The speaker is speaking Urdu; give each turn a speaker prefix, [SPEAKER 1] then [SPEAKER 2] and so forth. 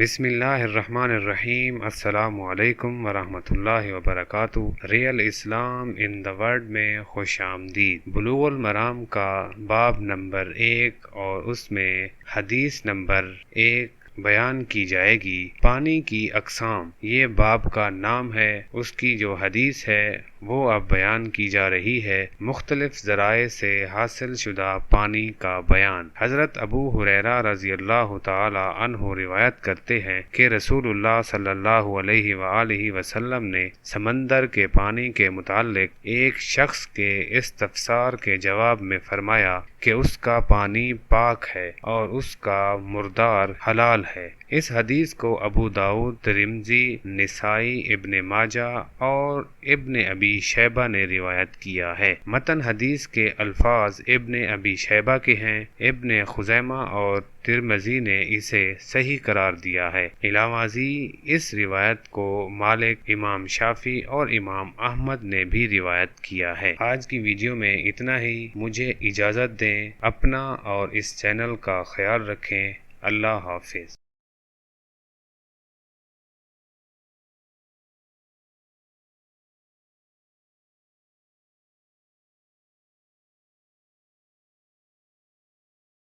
[SPEAKER 1] بسم اللہ الرحمن الرحیم۔ السلام علیکم ورحمۃ اللہ وبرکاتہ۔ Real Islam in the world میں خوش آمدید۔ بلوغ المرام کا باب نمبر 1 اور اس میں حدیث نمبر 1 بیان کی جائے گی۔ پانی کی اقسام، یہ باب کا نام ہے۔ اس کی جو حدیث ہے وہ اب بیان کی جا رہی ہے۔ مختلف ذرائع سے حاصل شدہ پانی کا بیان۔ حضرت ابو ہریرہ رضی اللہ تعالی عنہ روایت کرتے ہیں کہ رسول اللہ صلی اللہ علیہ وآلہ وسلم نے سمندر کے پانی کے متعلق ایک شخص کے استفسار کے جواب میں فرمایا کہ اس کا پانی پاک ہے اور اس کا مردار حلال ہے۔ اس حدیث کو ابو داؤد، ترمذی، نسائی، ابن ماجہ اور ابن ابی شیبہ نے روایت کیا ہے۔ متن حدیث کے الفاظ ابن ابی شیبہ کے ہیں۔ ابن خزیمہ اور ترمذی نے اسے صحیح قرار دیا ہے۔ علاوہ ازیں اس روایت کو مالک، امام شافعی اور امام احمد نے بھی روایت کیا ہے۔ آج کی ویڈیو میں اتنا ہی۔ مجھے اجازت دیں۔ اپنا اور اس چینل کا خیال رکھیں۔ اللہ حافظ۔